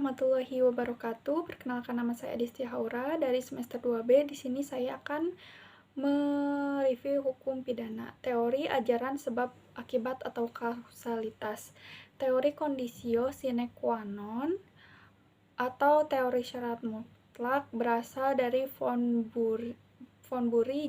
Warahmatullahi wabarakatuh. Perkenalkan, nama saya Adistia Haura dari semester 2B. Di sini saya akan mereview hukum pidana, teori ajaran sebab akibat atau kausalitas, teori conditio sine qua non atau teori syarat mutlak berasal dari von Bury,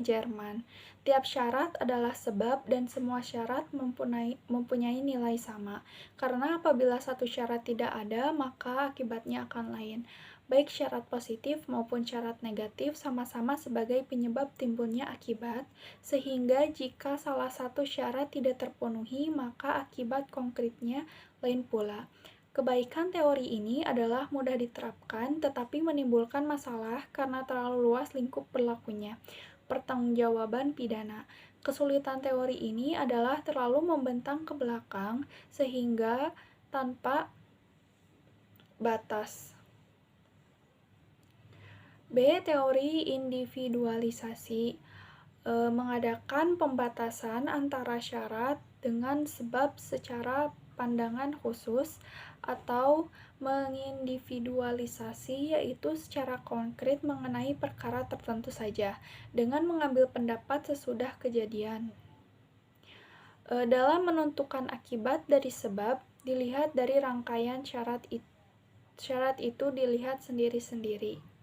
Jerman. Tiap syarat adalah sebab dan semua syarat mempunyai nilai sama. Karena apabila satu syarat tidak ada, maka akibatnya akan lain. Baik syarat positif maupun syarat negatif sama-sama sebagai penyebab timbulnya akibat, sehingga jika salah satu syarat tidak terpenuhi, maka akibat konkretnya lain pula. Kebaikan teori ini adalah mudah diterapkan, tetapi menimbulkan masalah karena terlalu luas lingkup berlakunya. Pertanggungjawaban pidana. Kesulitan teori ini adalah terlalu membentang ke belakang, sehingga tanpa batas. B. Teori individualisasi mengadakan pembatasan antara syarat dengan sebab secara pandangan khusus, atau mengindividualisasi, yaitu secara konkret mengenai perkara tertentu saja, dengan mengambil pendapat sesudah kejadian. Dalam menentukan akibat dari sebab, dilihat dari rangkaian syarat itu dilihat sendiri-sendiri.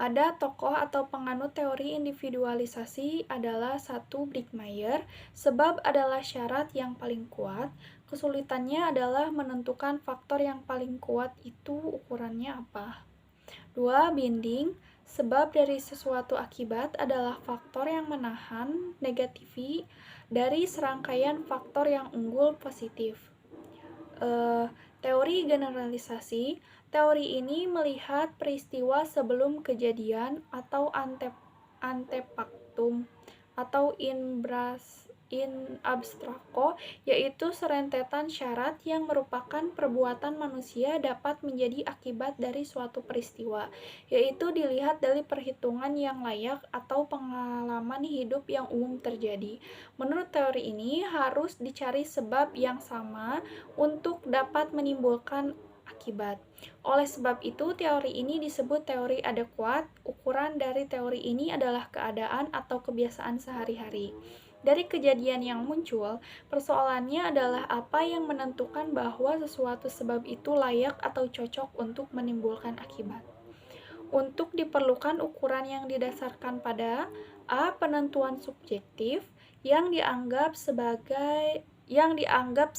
Ada tokoh atau penganut teori individualisasi adalah satu Brigmeier, sebab adalah syarat yang paling kuat. Kesulitannya adalah menentukan faktor yang paling kuat itu ukurannya apa. 2. Binding, sebab dari sesuatu akibat adalah faktor yang menahan negativi dari serangkaian faktor yang unggul positif. Teori generalisasi. Teori ini melihat peristiwa sebelum kejadian atau antefaktum atau in abstracto, yaitu serentetan syarat yang merupakan perbuatan manusia dapat menjadi akibat dari suatu peristiwa, yaitu dilihat dari perhitungan yang layak atau pengalaman hidup yang umum terjadi. Menurut teori ini, harus dicari sebab yang sama untuk dapat menimbulkan akibat. Oleh sebab itu, teori ini disebut teori adekuat. Ukuran dari teori ini adalah keadaan atau kebiasaan sehari-hari. Dari kejadian yang muncul, persoalannya adalah apa yang menentukan bahwa sesuatu sebab itu layak atau cocok untuk menimbulkan akibat. Untuk diperlukan ukuran yang didasarkan pada A. Penentuan subjektif, yang dianggap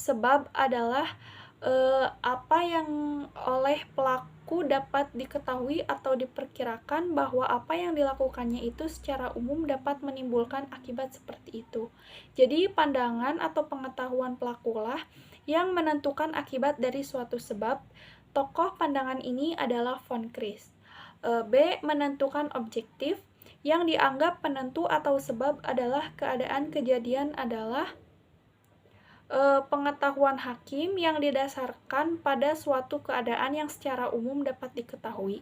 sebab adalah apa yang oleh pelaku dapat diketahui atau diperkirakan bahwa apa yang dilakukannya itu secara umum dapat menimbulkan akibat seperti itu. Jadi pandangan atau pengetahuan pelakulah yang menentukan akibat dari suatu sebab. Tokoh pandangan ini adalah von Christ. B. Menentukan objektif, yang dianggap penentu atau sebab adalah keadaan kejadian adalah pengetahuan hakim yang didasarkan pada suatu keadaan yang secara umum dapat diketahui.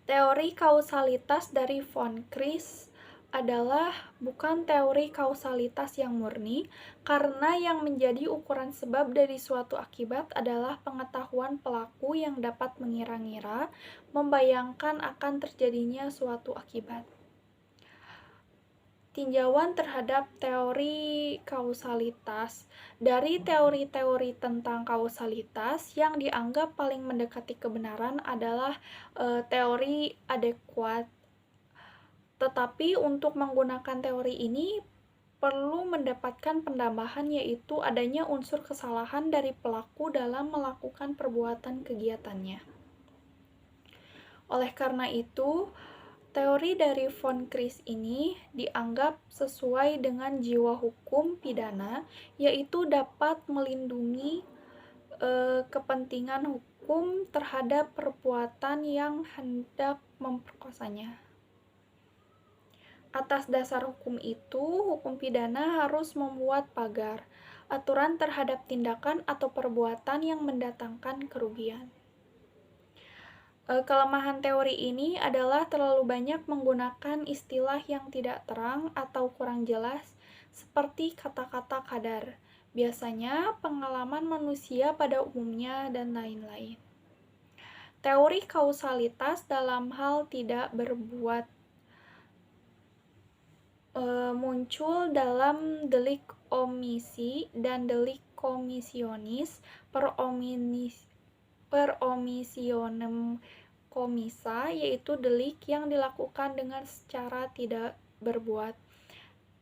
Teori kausalitas dari von Christ adalah bukan teori kausalitas yang murni, karena yang menjadi ukuran sebab dari suatu akibat adalah pengetahuan pelaku yang dapat mengira-ngira, membayangkan akan terjadinya suatu akibat. Tinjauan terhadap teori kausalitas. Dari teori-teori tentang kausalitas, yang dianggap paling mendekati kebenaran adalah teori adekuat. Tetapi untuk menggunakan teori ini perlu mendapatkan penambahan, yaitu adanya unsur kesalahan dari pelaku dalam melakukan perbuatan kegiatannya. Oleh karena itu, teori dari von Christ ini dianggap sesuai dengan jiwa hukum pidana, yaitu dapat melindungi kepentingan hukum terhadap perbuatan yang hendak memperkosanya. Atas dasar hukum itu, hukum pidana harus membuat pagar, aturan terhadap tindakan atau perbuatan yang mendatangkan kerugian. Kelemahan teori ini adalah terlalu banyak menggunakan istilah yang tidak terang atau kurang jelas, seperti kata-kata kadar. biasanya pengalaman manusia pada umumnya, dan lain-lain. Teori kausalitas dalam hal tidak berbuat muncul dalam delik omisi dan delik komisionis per omissionem commissa, yaitu delik yang dilakukan dengan secara tidak berbuat.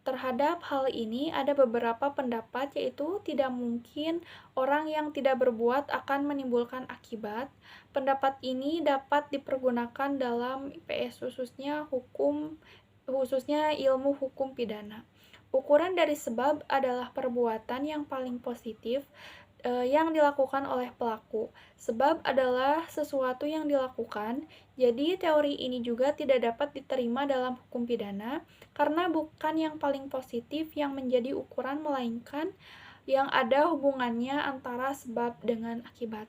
Terhadap hal ini ada beberapa pendapat, yaitu tidak mungkin orang yang tidak berbuat akan menimbulkan akibat. Pendapat ini dapat dipergunakan dalam IPS, khususnya ilmu hukum pidana. Ukuran dari sebab adalah perbuatan yang paling positif yang dilakukan oleh pelaku. Sebab adalah sesuatu yang dilakukan, jadi teori ini juga tidak dapat diterima dalam hukum pidana karena bukan yang paling positif yang menjadi ukuran, melainkan yang ada hubungannya antara sebab dengan akibat.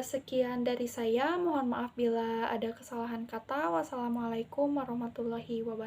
Sekian dari saya, mohon maaf bila ada kesalahan kata. Wassalamualaikum warahmatullahi wabarakatuh.